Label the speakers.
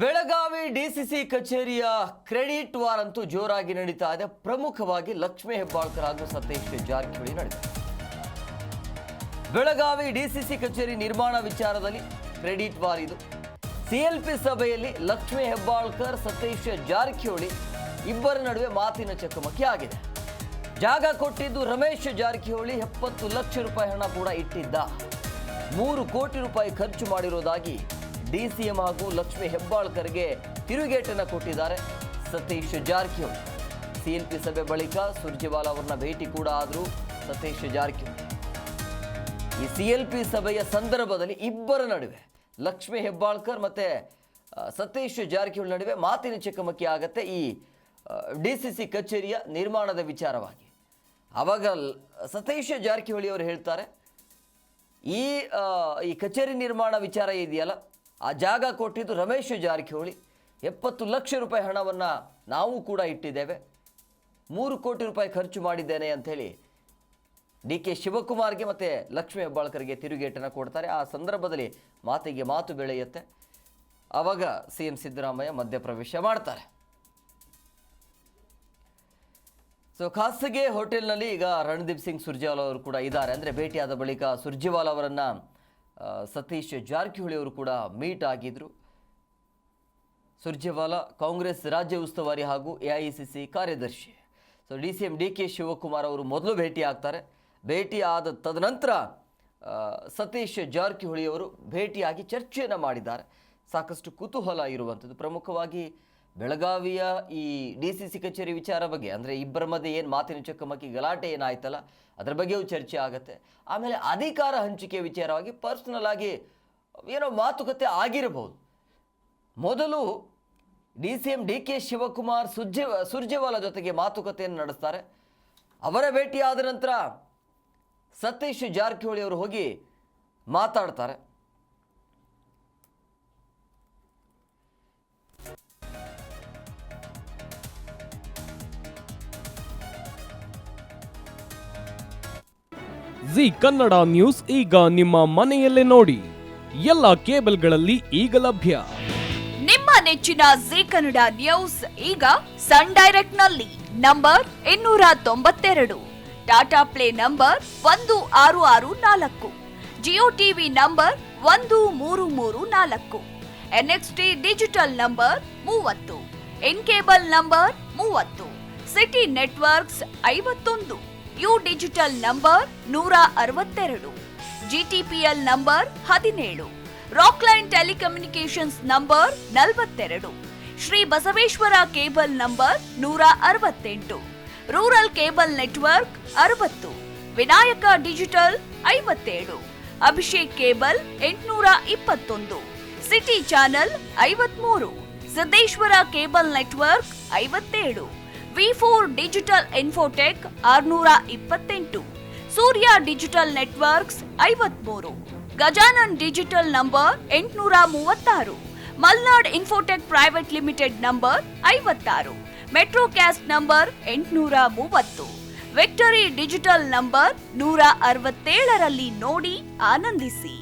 Speaker 1: Belagavi DCC ಕಚೇರಿಯ credit war ಅಂತೂ ಜೋರಾಗಿ ನಡೀತಾ ಇದೆ. ಪ್ರಮುಖವಾಗಿ ಲಕ್ಷ್ಮೀ ಹೆಬ್ಬಾಳ್ಕರ್ ಹಾಗೂ ಸತೀಶ್ ಜಾರಕಿಹೊಳಿ ನಡೆದಿದೆ. ಬೆಳಗಾವಿ ಡಿಸಿಸಿ ಕಚೇರಿ ನಿರ್ಮಾಣ ವಿಚಾರದಲ್ಲಿ ಕ್ರೆಡಿಟ್ ವಾರ್ ಇದು. ಸಿಎಲ್ಪಿ ಸಭೆಯಲ್ಲಿ ಲಕ್ಷ್ಮೀ ಹೆಬ್ಬಾಳ್ಕರ್ ಸತೀಶ್ ಜಾರಕಿಹೊಳಿ ಇಬ್ಬರ ನಡುವೆ ಮಾತಿನ ಚಕಮಕಿ ಆಗಿದೆ. ಜಾಗ ಕೊಟ್ಟಿದ್ದು ರಮೇಶ್ ಜಾರಕಿಹೊಳಿ 70 ಲಕ್ಷ ರೂಪಾಯಿ ಹಣ ಕೂಡ ಇಟ್ಟಿದ್ದ. 3 ಕೋಟಿ ರೂಪಾಯಿ ಖರ್ಚು ಮಾಡಿರೋದಾಗಿ ಡಿಸಿಎಂ ಹಾಗೂ ಲಕ್ಷ್ಮೀ ಹೆಬ್ಬಾಳ್ಕರ್ಗೆ ತಿರುಗೇಟನ್ನು ಕೊಟ್ಟಿದ್ದಾರೆ ಸತೀಶ್ ಜಾರಕಿಹೊಳಿ. ಸಿಎಲ್ಪಿ ಸಭೆ ಬಳಿಕ ಸುರ್ಜೇವಾಲಾ ಅವರನ್ನ ಭೇಟಿ ಕೂಡ ಆದರು ಸತೀಶ್ ಜಾರಕಿಹೊಳಿ. ಈ ಸಿಎಲ್ಪಿ ಸಭೆಯ ಸಂದರ್ಭದಲ್ಲಿ ಇಬ್ಬರ ನಡುವೆ ಲಕ್ಷ್ಮೀ ಹೆಬ್ಬಾಳ್ಕರ್ ಮತ್ತೆ ಸತೀಶ್ ಜಾರಕಿಹೊಳಿ ನಡುವೆ ಮಾತಿನ ಚಕಮಕಿ ಆಗತ್ತೆ ಈ ಡಿಸಿಸಿ ಕಚೇರಿಯ ನಿರ್ಮಾಣದ ವಿಚಾರವಾಗಿ. ಆವಾಗ ಸತೀಶ್ ಜಾರಕಿಹೊಳಿ ಅವರು ಹೇಳ್ತಾರೆ, ಈ ಕಚೇರಿ ನಿರ್ಮಾಣ ವಿಚಾರ ಇದೆಯಲ್ಲ, ಆ ಜಾಗ ಕೊಟ್ಟಿದ್ದು ರಮೇಶ್ ಜಾರಕಿಹೊಳಿ, 70 ಲಕ್ಷ ರೂಪಾಯಿ ಹಣವನ್ನು ನಾವು ಕೂಡ ಇಟ್ಟಿದ್ದೇವೆ, 3 ಕೋಟಿ ರೂಪಾಯಿ ಖರ್ಚು ಮಾಡಿದ್ದೇನೆ ಅಂಥೇಳಿ ಡಿ.ಕೆ. ಶಿವಕುಮಾರ್ಗೆ ಮತ್ತು ಲಕ್ಷ್ಮೀ ಹೆಬ್ಬಾಳ್ಕರ್ಗೆ ತಿರುಗೇಟನ್ನು ಕೊಡ್ತಾರೆ. ಆ ಸಂದರ್ಭದಲ್ಲಿ ಮಾತಿಗೆ ಮಾತು ಬೆಳೆಯುತ್ತೆ. ಆವಾಗ ಸಿ.ಎಂ. ಸಿದ್ದರಾಮಯ್ಯ ಮಧ್ಯಪ್ರವೇಶ ಮಾಡ್ತಾರೆ. ಸೊ ಖಾಸಗಿ ಹೋಟೆಲ್ನಲ್ಲಿ ಈಗ ರಣದೀಪ್ ಸಿಂಗ್ ಸುರ್ಜೇವಾಲಾ ಅವರು ಕೂಡ ಇದ್ದಾರೆ. ಅಂದರೆ ಭೇಟಿಯಾದ ಬಳಿಕ ಸುರ್ಜೇವಾಲಾ ಅವರನ್ನು ಸತೀಶ್ ಜಾರಕಿಹೊಳಿ ಅವರು ಕೂಡ ಮೀಟ್ ಆಗಿದ್ರು. ಸುರ್ಜೇವಾಲಾ ಕಾಂಗ್ರೆಸ್ ರಾಜ್ಯ ಉಸ್ತುವಾರಿ ಹಾಗೂ ಎಐಸಿಸಿ ಕಾರ್ಯದರ್ಶಿ. ಸೊ ಡಿ.ಸಿ.ಎಂ. ಡಿ.ಕೆ. ಶಿವಕುಮಾರ್ ಅವರು ಮೊದಲು ಭೇಟಿ ಆಗ್ತಾರೆ. ಭೇಟಿ ಆದ ತದನಂತರ ಸತೀಶ್ ಜಾರಕಿಹೊಳಿ ಅವರು ಭೇಟಿಯಾಗಿ ಚರ್ಚೆಯನ್ನು ಮಾಡಿದ್ದಾರೆ. ಸಾಕಷ್ಟು ಕುತೂಹಲ ಇರುವಂಥದ್ದು. ಪ್ರಮುಖವಾಗಿ ಬೆಳಗಾವಿಯ ಈ ಡಿಸಿಸಿ ಕಚೇರಿ ವಿಚಾರ ಬಗ್ಗೆ, ಅಂದರೆ ಇಬ್ಬರ ಮಧ್ಯೆ ಏನು ಮಾತಿನ ಚಕಮಕಿ ಗಲಾಟೆ ಏನಾಯ್ತಲ್ಲ ಅದರ ಬಗ್ಗೆಯೂ ಚರ್ಚೆ ಆಗುತ್ತೆ. ಆಮೇಲೆ ಅಧಿಕಾರ ಹಂಚಿಕೆ ವಿಚಾರವಾಗಿ ಪರ್ಸ್ನಲ್ ಆಗಿ ಏನೋ ಮಾತುಕತೆ ಆಗಿರಬಹುದು. ಮೊದಲು ಡಿ.ಸಿ.ಎಂ. ಡಿ.ಕೆ. ಶಿವಕುಮಾರ್ ಸುರ್ಜೇವಾಲಾ ಜೊತೆಗೆ ಮಾತುಕತೆಯನ್ನು ನಡೆಸ್ತಾರೆ. ಅವರ ಭೇಟಿ ಆದ ನಂತರ ಸತೀಶ್ ಜಾರಕಿಹೊಳಿ ಅವರು ಹೋಗಿ ಮಾತಾಡ್ತಾರೆ.
Speaker 2: ಜಿ ಕನ್ನಡ ನ್ಯೂಸ್ ಈಗ ನಿಮ್ಮ ಮನೆಯಲ್ಲೇ ನೋಡಿ. ಎಲ್ಲ ಕೇಬಲ್ಗಳಲ್ಲಿ ಈಗ ಲಭ್ಯ.
Speaker 3: ನಿಮ್ಮ ನೆಚ್ಚಿನ ಜಿ ಕನ್ನಡ ನ್ಯೂಸ್ ಈಗ ಸನ್ ಡೈರೆಕ್ಟ್ ನಲ್ಲಿ number 292, Tata Play number 1664, Jio TV number 1334, NXT digital number 30, in cable number 30, city networks 51, U digital number 162, GTPL number 17, Rockline telecommunications number 42, Shri Basaveshwara cable number 168, rural cable network 60, Vinayaka digital 57, Abhishek cable 821, city channel 53, Siddeshwara cable network 57, ವಿ4 digital Infotech 628, Surya digital networks 53, Gajanan digital number 836, Malnad Infotech private limited number 56, Metrocast number 830, Victory digital number 167ರಲ್ಲಿ ನೋಡಿ ಆನಂದಿಸಿ.